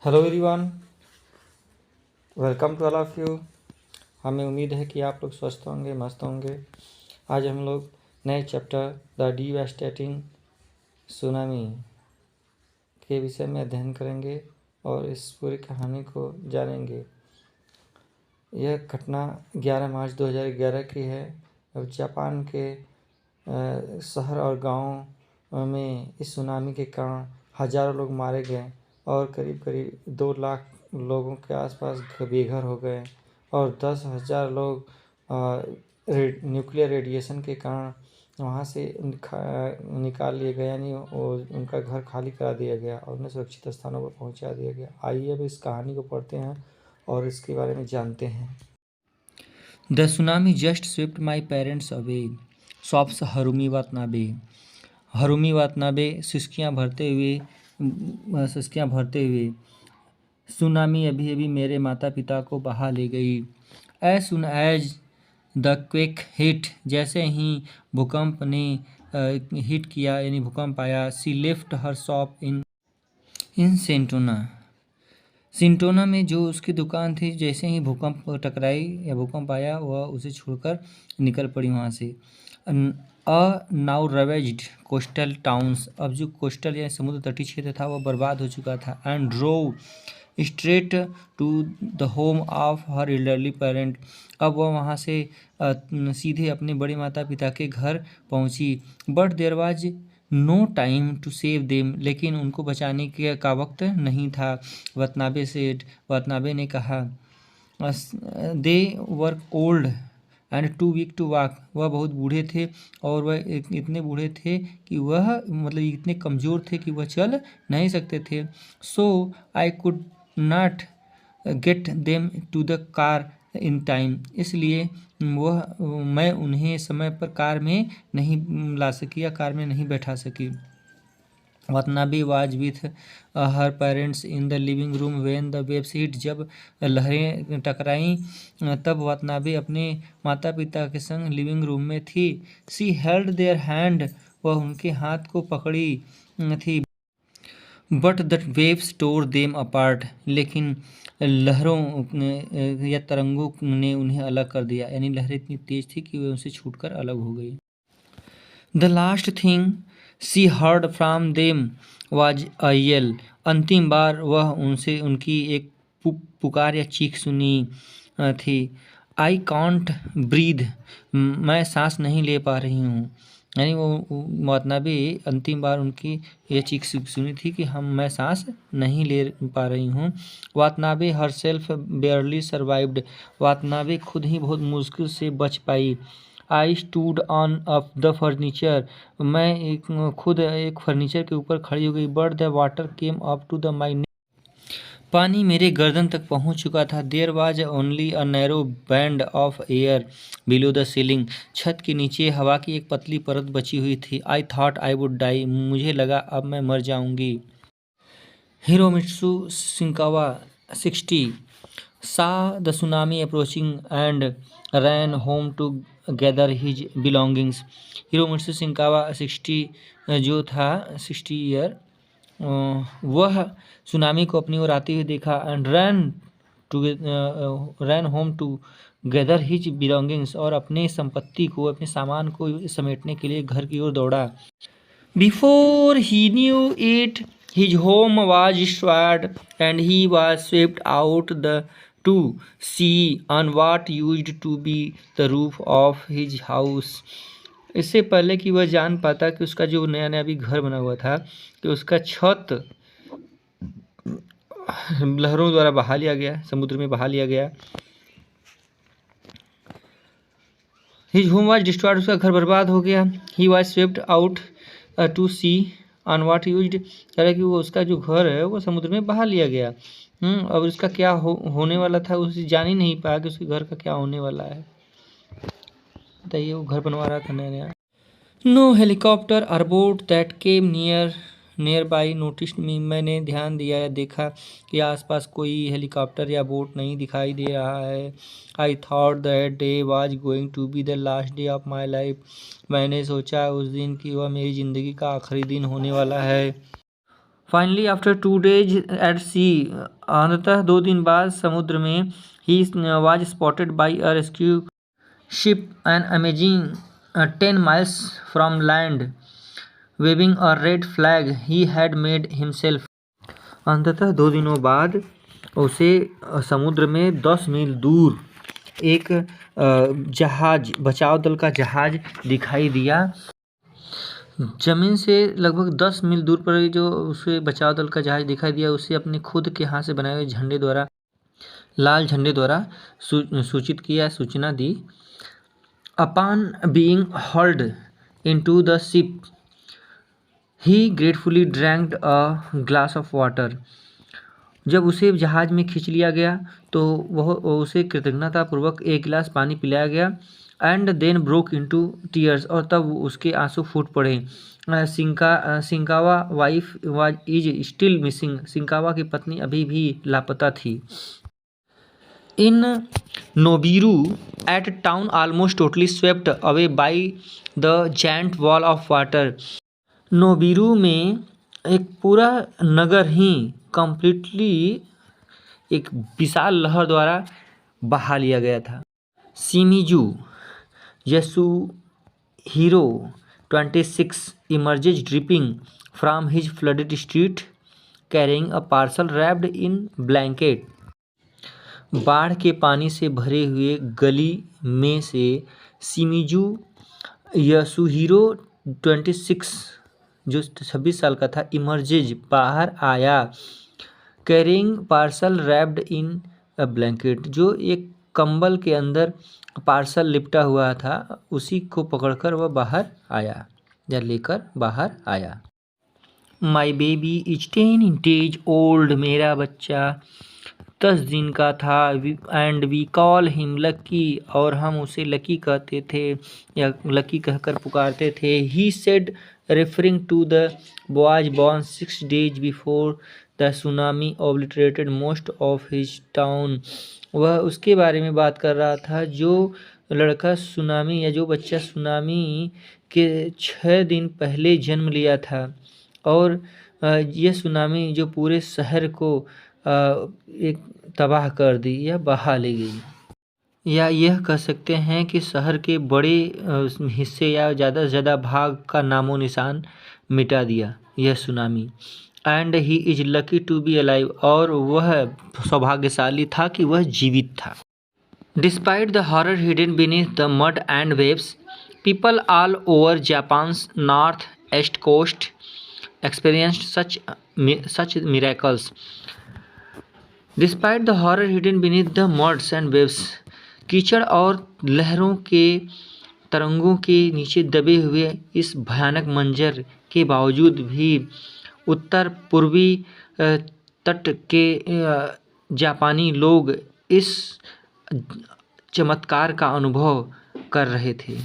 Hello everyone, welcome to all of you. हमें उम्मीद है कि आप लोग स्वस्थ होंगे, मस्त होंगे। आज हम लोग नए चैप्टर द डिवास्टेटिंग सुनामी के विषय में अध्ययन करेंगे और इस पूरी कहानी को जानेंगे। यह घटना 11 मार्च 2011 की है। अब जापान के शहर और गांव में इस सुनामी के कारण हज़ारों लोग मारे गए और करीब करीब 2 लाख लोगों के आसपास बेघर हो गए और 10,000 लोग न्यूक्लियर रेडिएशन के कारण वहाँ से निकाल लिए गए, यानी उनका घर खाली करा दिया गया और उन्हें सुरक्षित स्थानों पर पहुँचा दिया गया। आइए अब इस कहानी को पढ़ते हैं और इसके बारे में जानते हैं। The tsunami just swept my parents away, sobs Harumi Watanabe. Harumi Watanabe सिसकियाँ भरते हुए सुनामी अभी अभी मेरे माता पिता को बहा ले गई। As soon as the quake hit, जैसे ही भूकंप ने हिट किया यानी भूकंप आया, she left her shop in सिंटोना में जो उसकी दुकान थी। जैसे ही भूकंप टकराई या भूकंप आया, वह उसे छोड़कर निकल पड़ी वहाँ से। नाउ रवेज्ड कोस्टल टाउन्स, अब जो कोस्टल या समुद्र तटीय क्षेत्र था वह बर्बाद हो चुका था। And drove straight to the home of her elderly parent, अब वह वहाँ से सीधे अपने बड़े माता पिता के घर पहुँची। But there was no time to save them, लेकिन उनको बचाने का वक्त नहीं था। वतनाबे ने कहा, they were old and too weak to walk, वह बहुत बूढ़े थे और वह इतने बूढ़े थे कि वह मतलब इतने कमज़ोर थे कि वह चल नहीं सकते थे। So I could not get them to the car in time, इसलिए मैं उन्हें समय पर कार में नहीं ला सकी या कार में नहीं बैठा सकी। Watanabe was with her parents in the living room when the waves hit, जब लहरें टकराईं तब वतनाबे अपने माता पिता के संग लिविंग रूम में थी। सी हेल्ड देयर हैंड, वह उनके हाथ को पकड़ी थी। But the waves tore them apart, लेकिन लहरों या तरंगों ने उन्हें अलग कर दिया, यानी लहरें इतनी तेज थी कि वे उनसे छूटकर अलग हो गई। The last thing she heard from them was a yell, अंतिम बार वह उनसे उनकी एक पुकार या चीख सुनी थी। आई कांट ब्रीद, मैं सांस नहीं ले पा रही हूँ, यानी वो वतनाबे अंतिम बार उनकी यह चीख सुनी थी कि मैं सांस नहीं ले पा रही हूँ। Watanabe her self बेयरली survived, Watanabe खुद ही बहुत मुश्किल से बच पाई। I stood on up the furniture, मैं खुद एक फर्नीचर के ऊपर खड़ी हो गई। But the water came up to the my neck, पानी मेरे गर्दन तक पहुंच चुका था। There was only a narrow band of air below the ceiling, छत के नीचे हवा की एक पतली परत बची हुई थी। I thought I would die, मुझे लगा अब मैं मर जाऊंगी। हिरोमित्सु शिंकावा 60 saw the tsunami approaching and ran home to gather his belongings. हिरोमित्सु शिंकावा 60 जो था 60 ईयर, वह सुनामी को अपनी ओर आते हुए देखा। And ran home to gather his belongings, और अपने संपत्ति को, अपने सामान को समेटने के लिए घर की ओर दौड़ा। Before he knew it his home was destroyed and he was swept out to sea on what used to be the roof of his house. इससे पहले कि वह जान पाता कि उसका जो नया नया भी घर बना हुआ था कि उसका छत लहरों द्वारा बहा लिया गया, समुद्र में बहा लिया गया। His home was destroyed, उसका घर बर्बाद हो गया। He was swept out to sea on what used, कि वो उसका जो घर है वो समुद्र में बहा लिया गया। अब उसका क्या होने वाला था उसे जान ही नहीं पाया कि उसके घर का क्या होने वाला है। बताइए, वो घर बनवा रहा था नया नया। No helicopter or boat that came nearby noticed me, मैंने ध्यान दिया या देखा कि आसपास कोई हेलीकॉप्टर या बोट नहीं दिखाई दे रहा है। I thought that day was going to be the last day of my life, मैंने सोचा उस दिन कि वह मेरी ज़िंदगी का आखिरी दिन होने वाला है। Finally after 2 days at sea, अंततः 2 दिन बाद समुद्र में, he was spotted by a rescue ship an amazing 10 miles from land waving a red flag he had made himself. अंततः 2 दिनों बाद उसे समुद्र में 10 मील दूर एक जहाज, बचाव दल का जहाज दिखाई दिया। जमीन से लगभग 10 मील दूर पर जो उसे बचाव दल का जहाज दिखाई दिया, उसे अपने खुद के हाथ से बनाए हुए झंडे द्वारा, लाल झंडे द्वारा सूचित किया, सूचना दी। Upon being hurled into the ship he gratefully drank a glass of water. जब उसे जहाज में खींच लिया गया तो वह उसे कृतज्ञतापूर्वक एक गिलास पानी पिलाया गया। And then broke into tears, और तब उसके आंसू फूट पड़े। Shinkawa wife was is still missing, Shinkawa की पत्नी अभी भी लापता थी। In Nobiru at town almost totally swept away by the giant wall of water. Nobiru में एक पूरा नगर ही कंप्लीटली एक विशाल लहर द्वारा बहा लिया गया था। Shimizu Yasuhiro 26 emerges dripping from his flooded street carrying a parcel wrapped in blanket। बाढ़ के पानी से भरे हुए गली में से शिमिजू यासुहिरो 26 जो 26 साल का था, इमर्जेज बाहर आया, carrying parcel wrapped in a blanket, जो एक कंबल के अंदर पार्सल लिपटा हुआ था, उसी को पकड़कर वह बाहर आया या लेकर बाहर आया। My baby is 10 days old, मेरा बच्चा 10 दिन का था। And we call him Lucky, और हम उसे लकी कहते थे या लकी कहकर पुकारते थे। He said referring to the boys born 6 days before the tsunami obliterated most of his town. वह उसके बारे में बात कर रहा था जो लड़का सुनामी या जो बच्चा सुनामी के 6 दिन पहले जन्म लिया था, और यह सुनामी जो पूरे शहर को एक तबाह कर दी या बहा ले गई। या यह कह सकते हैं कि शहर के बड़े हिस्से या ज़्यादा से ज़्यादा भाग का नामो निशान मिटा दिया यह सुनामी। And he is lucky to be alive, और वह सौभाग्यशाली था कि वह जीवित था। Despite the horror hidden beneath the mud and waves, people all over Japan's north east coast experienced such miracles। Despite the horror hidden beneath the muds and waves, कीचड़ और लहरों के तरंगों के नीचे दबे हुए इस भयानक मंजर के बावजूद भी उत्तर पूर्वी तट के जापानी लोग इस चमत्कार का अनुभव कर रहे थे।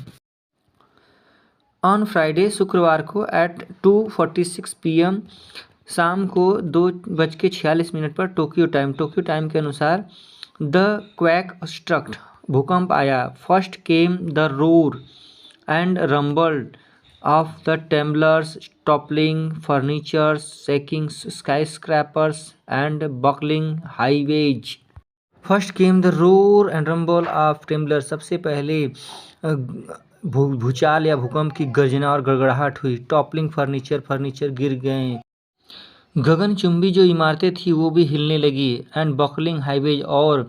ऑन फ्राइडे, शुक्रवार को एट 2:46 PM, शाम को 2:46 पर टोक्यो टाइम के अनुसार द क्वैक स्ट्रक्ट, भूकंप आया। First came the roar and rumble of the temblors, toppling furnitures, shaking skyscrapers and buckling highways. First came the roar and rumble of temblor, सबसे पहले भूचाल या भूकंप की गर्जना और गड़गड़ाहट हुई। टॉपलिंग फर्नीचर गिर गए। गगनचुंबी जो इमारतें थी वो भी हिलने लगी। एंड बकलिंग हाईवे, और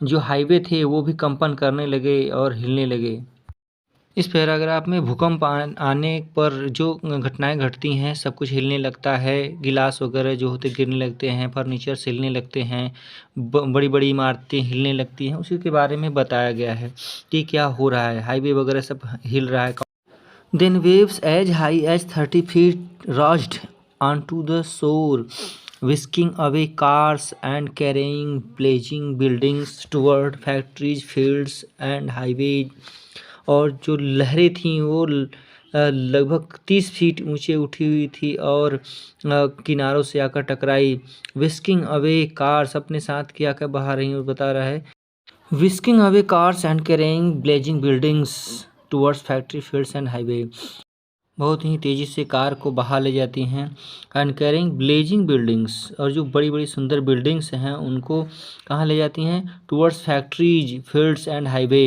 जो हाईवे थे वो भी कंपन करने लगे और हिलने लगे। इस पैराग्राफ में भूकंप आने पर जो घटनाएं घटती हैं, सब कुछ हिलने लगता है, गिलास वगैरह जो होते गिरने लगते हैं, फर्नीचर हिलने लगते हैं, बड़ी बड़ी इमारतें हिलने लगती हैं, उसी के बारे में बताया गया है कि क्या हो रहा है। हाईवे वगैरह सब हिल रहा है। Then waves as high as 30 feet rushed onto the shore, whisking away cars and carrying blazing buildings toward factories, fields and highways। और जो लहरें थीं वो लगभग 30 फीट ऊंचे उठी हुई थी और किनारों से आकर टकराई। विस्किंग अवे कार्स, अपने साथ क्या क्या बहा रही और बता रहा है। Whisking away cars and carrying blazing buildings towards factory, fields and highway. बहुत ही तेज़ी से कार को बहा ले जाती हैं। एंड कैरिंग ब्लेजिंग बिल्डिंग्स, और जो बड़ी बड़ी सुंदर बिल्डिंग्स हैं उनको कहाँ ले जाती हैं? Towards factories, fields and highway.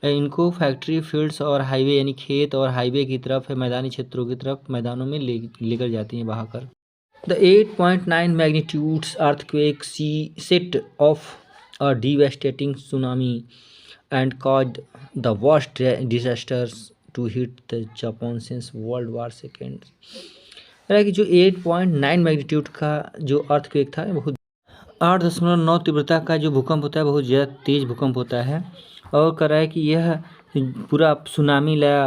इनको फैक्ट्री, फील्ड्स और हाईवे यानी खेत और हाईवे की तरफ, मैदानी क्षेत्रों की तरफ, मैदानों में लेकर जाती हैं बहाकर। The 8.9 magnitude earthquake set off a devastating tsunami and caused the worst disasters to hit the Japan since World War II। कि जो 8.9 मैग्नीट्यूड का जो अर्थक्वेक था, बहुत 8.9 तीव्रता का जो भूकंप होता है, बहुत ज़्यादा तेज़ भूकंप होता है, और कह रहा है कि यह पूरा सुनामी लाया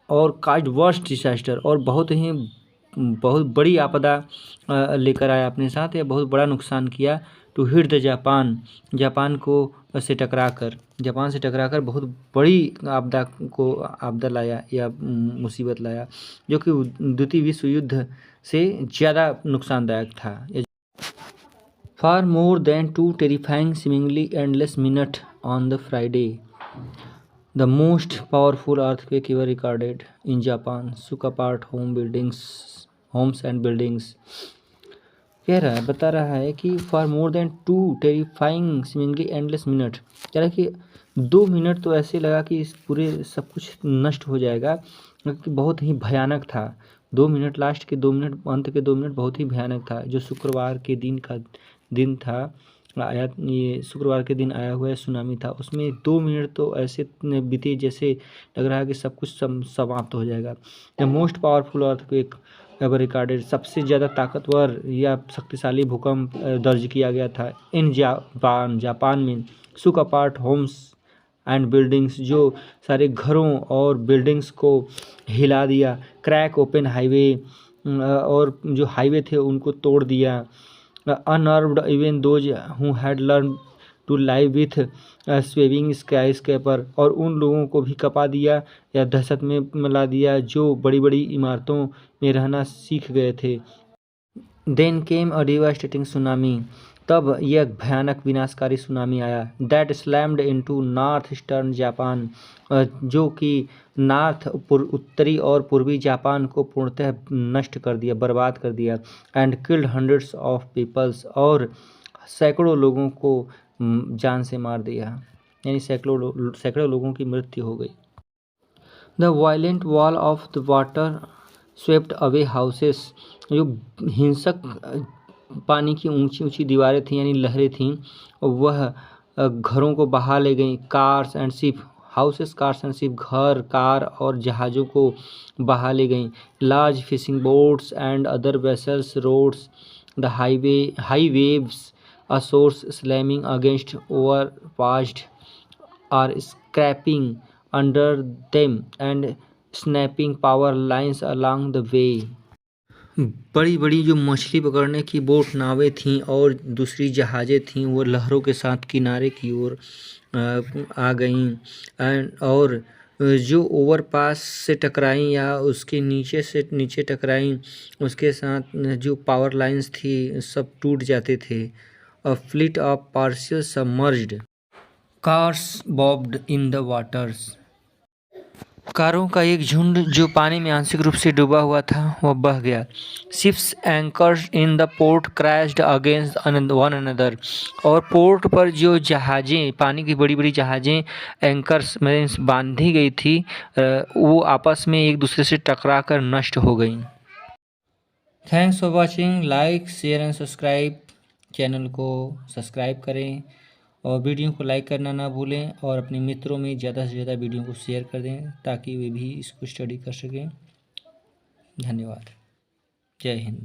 और काज वर्स्ट डिसास्टर, और बहुत बड़ी आपदा लेकर आया अपने साथ, या बहुत बड़ा नुकसान किया। To hit the Japan, Japan से टकराकर बहुत बड़ी आपदा लाया या मुसीबत लाया, जो कि द्वितीय विश्व युद्ध से ज़्यादा नुकसानदायक था। Far more than 2 terrifying, seemingly endless minutes on the Friday, the most powerful earthquake ever recorded in Japan shook apart homes and buildings। बता रहा है कि for more than 2 terrifying seemingly endless minute, कह रहा है कि 2 मिनट तो ऐसे लगा कि इस पूरे सब कुछ नष्ट हो जाएगा, क्योंकि बहुत ही भयानक था। 2 मिनट, लास्ट के 2 मिनट, अंत के 2 मिनट बहुत ही भयानक था। जो शुक्रवार के दिन था आया, ये शुक्रवार के दिन आया हुआ सुनामी था, उसमें 2 मिनट तो ऐसे बीते जैसे लग रहा है कि सब कुछ समाप्त हो जाएगा। The most powerful earthquake ever recorded, सबसे ज़्यादा ताकतवर या शक्तिशाली भूकंप दर्ज किया गया था इन जापान में। शुक अपार्ट होम्स एंड बिल्डिंग्स, जो सारे घरों और बिल्डिंग्स को हिला दिया। क्रैक ओपन हाईवे, और जो हाईवे थे उनको तोड़ दिया। Unnerved even those who had learn to live with swaying skyscraper, और उन लोगों को भी कपा दिया या दहशत में मिला दिया जो बड़ी बड़ी इमारतों में रहना सीख गए थे। देन केम अ डिवास्टेटिंग सुनामी, तब यह भयानक विनाशकारी सुनामी आया। That slammed into north eastern Japan, जो कि उत्तरी और पूर्वी जापान को पूर्णतः नष्ट कर दिया, बर्बाद कर दिया। And killed hundreds of peoples, और सैकड़ों लोगों को जान से मार दिया, यानी सैकड़ों लोगों की मृत्यु हो गई। The violent wall of the water swept away houses, जो हिंसक पानी की ऊंची ऊंची दीवारें थीं यानी लहरें थीं, वह घरों को बहा ले गईं। Cars and ship, houses, cars and ship, घर, कार और जहाज़ों को बहा ले गईं। Large fishing boats and other vessels rode the high waves, across slamming against overpassed or scraping under them and snapping power lines along the way. बड़ी बड़ी जो मछली पकड़ने की बोट, नावें थीं और दूसरी जहाज़ें थीं, वो लहरों के साथ किनारे की ओर आ गईं, और जो ओवरपास से टकराईं या उसके नीचे टकराईं, उसके साथ जो पावर लाइंस थी सब टूट जाते थे। A fleet of partial submerged cars barbed in the waters, कारों का एक झुंड जो पानी में आंशिक रूप से डूबा हुआ था वह बह गया। Ships anchored in the port crashed against one another, और पोर्ट पर जो जहाज़ें, पानी की बड़ी बड़ी जहाज़ें एंकर्स में बांधी गई थी, वो आपस में एक दूसरे से टकरा कर नष्ट हो गई। Thanks for watching. Like, share and subscribe. Channel को सब्सक्राइब करें और वीडियो को लाइक करना ना भूलें, और अपने मित्रों में ज़्यादा से ज़्यादा वीडियो को शेयर कर दें ताकि वे भी इसको स्टडी कर सकें। धन्यवाद। जय हिंद।